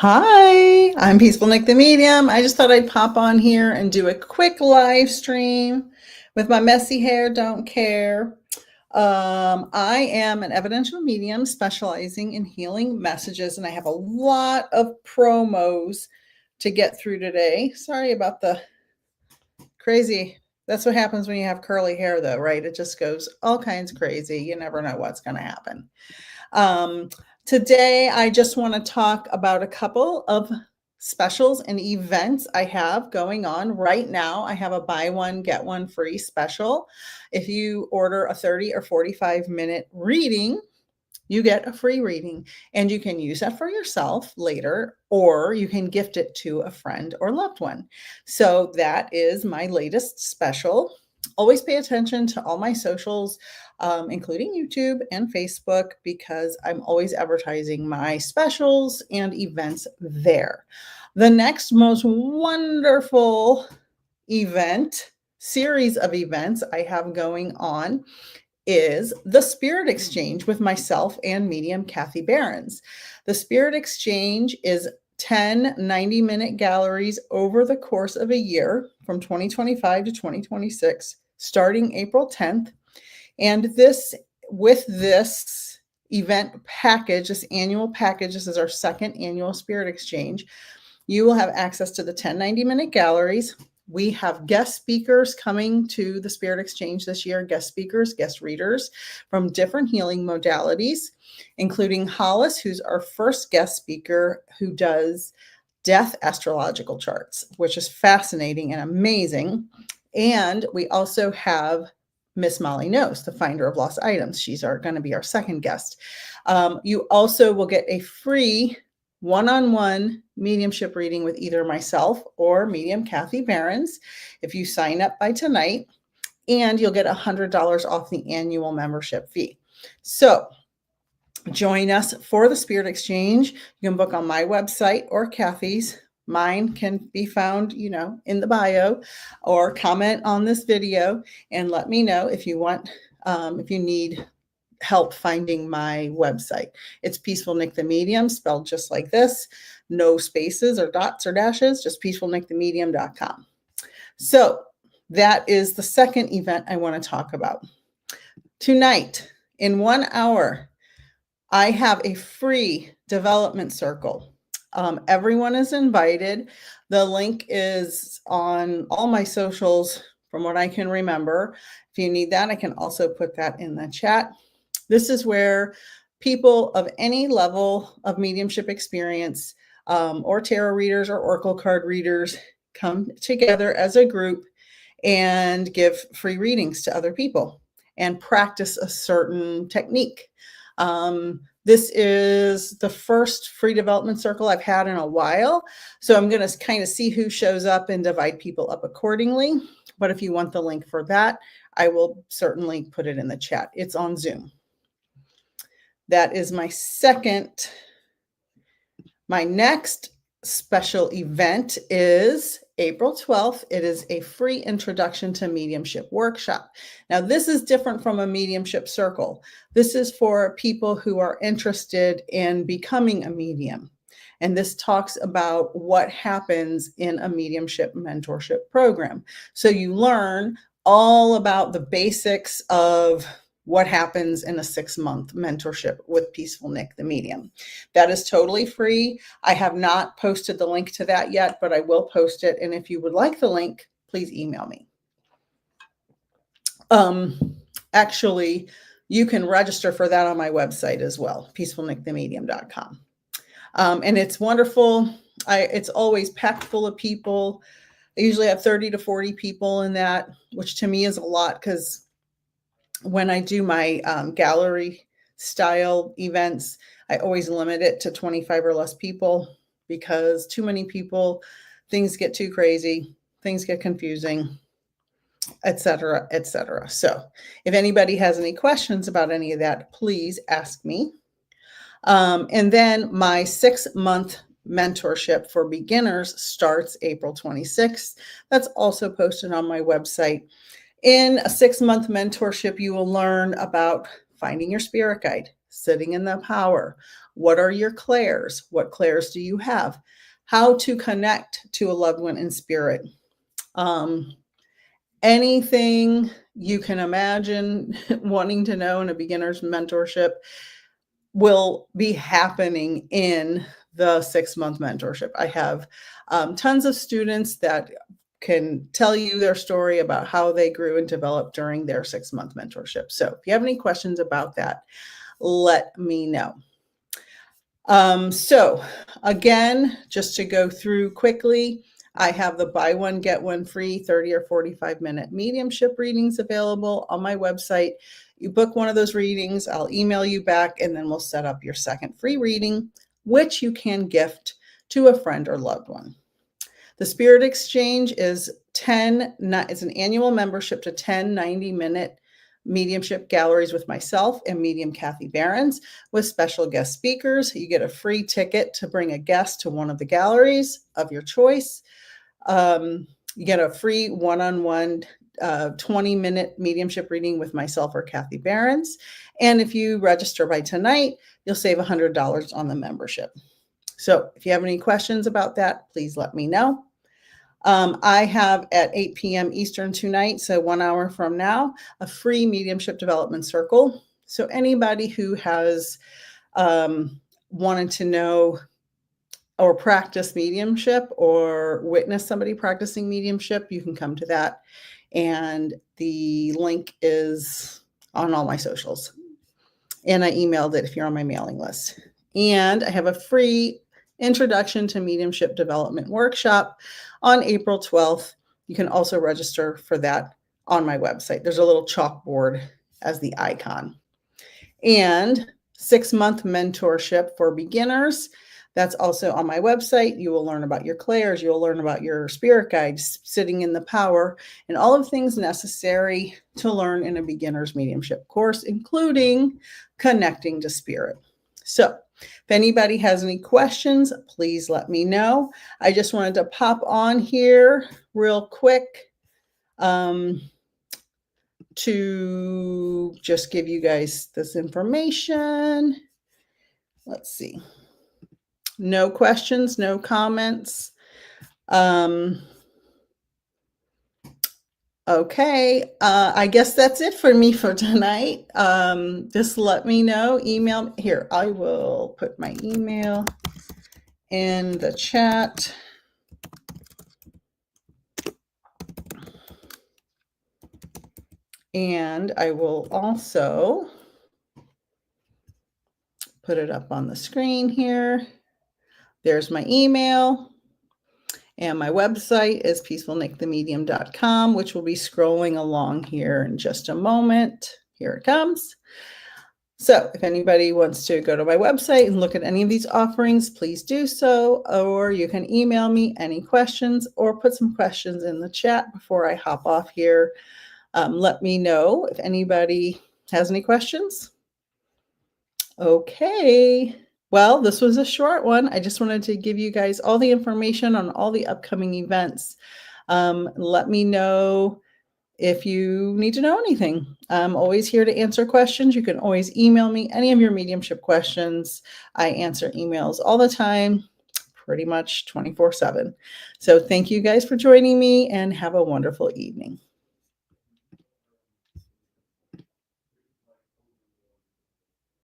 Hi, I'm Peaceful Nik the Medium. I just thought I'd pop on here and do a quick live stream with my messy hair, don't care. I am an evidential medium specializing in healing messages, and I have a lot of promos to get through today. Sorry about the crazy. That's what happens when you have curly hair, though, right? It just goes all kinds crazy. You never know what's going to happen. Today, I just want to talk about a couple of specials and events I have going on right now. I have a buy one, get one free special. If you order a 30 or 45-minute reading, you get a free reading, and you can use that for yourself later, or you can gift it to a friend or loved one. So that is my latest special. Always pay attention to all my socials, including YouTube and Facebook, because I'm always advertising my specials and events there. The next most wonderful series of events I have going on is the Spirit Exchange with myself and medium Kathy Behrens. The Spirit Exchange is 10 90-minute galleries over the course of a year from 2025 to 2026, starting April 10th. And this event package, this annual package, this is our second annual Spirit Exchange, you will have access to the 10 90-minute galleries. We have guest speakers coming to the Spirit Exchange this year, guest speakers, guest readers from different healing modalities, including Hollis, who's our first guest speaker, who does death astrological charts, which is fascinating and amazing. And we also have Miss Molly Knows, the finder of lost items. She's going to be our second guest. You also will get a free one-on-one mediumship reading with either myself or medium Kathy Behrens if you sign up by tonight, and you'll get $100 off the annual membership fee. So join us for the Spirit Exchange. You can book on my website or Kathy's. Mine can be found, in the bio, or comment on this video and let me know if you want, if you need help finding my website. It's Peaceful Nik the Medium, spelled just like this. No spaces or dots or dashes, just peacefulnikthemedium.com. So that is the second event I want to talk about. Tonight, in 1 hour, I have a free development circle. Everyone is invited. The link is on all my socials from what I can remember. If you need that, I can also put that in the chat. This is where people of any level of mediumship experience, or tarot readers or oracle card readers, come together as a group and give free readings to other people and practice a certain technique. This is the first free development circle I've had in a while. So I'm going to kind of see who shows up and divide people up accordingly. But if you want the link for that, I will certainly put it in the chat. It's on Zoom. That is my next special event is April 12th. It is a free introduction to mediumship workshop. Now, this is different from a mediumship circle. This is for people who are interested in becoming a medium. And this talks about what happens in a mediumship mentorship program. So you learn all about the basics of what happens in a 6-month mentorship with Peaceful Nik the Medium. That is totally free. I have not posted the link to that yet, but I will post it. And if you would like the link, please email me. Actually, you can register for that on my website as well, peacefulnikthemedium.com. And it's wonderful. It's always packed full of people. I usually have 30 to 40 people in that, which to me is a lot, because when I do my gallery style events, I always limit it to 25 or less people, because too many people, things get too crazy, things get confusing, etc., etc. So if anybody has any questions about any of that, please ask me. And then my 6-month mentorship for beginners starts April 26th. That's also posted on my website. In a 6-month mentorship, you will learn about finding your spirit guide, sitting in the power. What are your clairs? What clairs do you have? How to connect to a loved one in spirit. Anything you can imagine wanting to know in a beginner's mentorship will be happening in the 6-month mentorship. I have tons of students that can tell you their story about how they grew and developed during their 6-month mentorship. So if you have any questions about that, let me know. So again, just to go through quickly, I have the buy one, get one free 30 or 45-minute mediumship readings available on my website. You book one of those readings, I'll email you back, and then we'll set up your second free reading, which you can gift to a friend or loved one. The Spirit Exchange is it's an annual membership to 10 90-minute mediumship galleries with myself and medium Kathy Behrens with special guest speakers. You get a free ticket to bring a guest to one of the galleries of your choice. You get a free one-on-one 20-minute mediumship reading with myself or Kathy Behrens. And if you register by tonight, you'll save $100 on the membership. So if you have any questions about that, please let me know. I have at 8 p.m. Eastern tonight, so 1 hour from now, a free mediumship development circle. So anybody who has wanted to know or practice mediumship or witness somebody practicing mediumship, you can come to that. And the link is on all my socials. And I emailed it if you're on my mailing list. And I have a free Introduction to Mediumship Development workshop on April 12th. You can also register for that on my website. There's a little chalkboard as the icon. And 6-month mentorship for beginners. That's also on my website. You will learn about your clairs. You'll learn about your spirit guides, sitting in the power, and all of things necessary to learn in a beginner's mediumship course, including connecting to spirit. So if anybody has any questions, please let me know. I just wanted to pop on here real quick to just give you guys this information. Let's see. No questions, no comments. Okay, I guess that's it for me for tonight. Just let me know, email here. I will put my email in the chat. And I will also put it up on the screen here. There's my email. And my website is peacefulnikthemedium.com, which will be scrolling along here in just a moment. Here it comes. So if anybody wants to go to my website and look at any of these offerings, please do so. Or you can email me any questions or put some questions in the chat before I hop off here. Let me know if anybody has any questions. Okay. Well, this was a short one. I just wanted to give you guys all the information on all the upcoming events. Let me know if you need to know anything. I'm always here to answer questions. You can always email me any of your mediumship questions. I answer emails all the time, pretty much 24/7. So thank you guys for joining me and have a wonderful evening.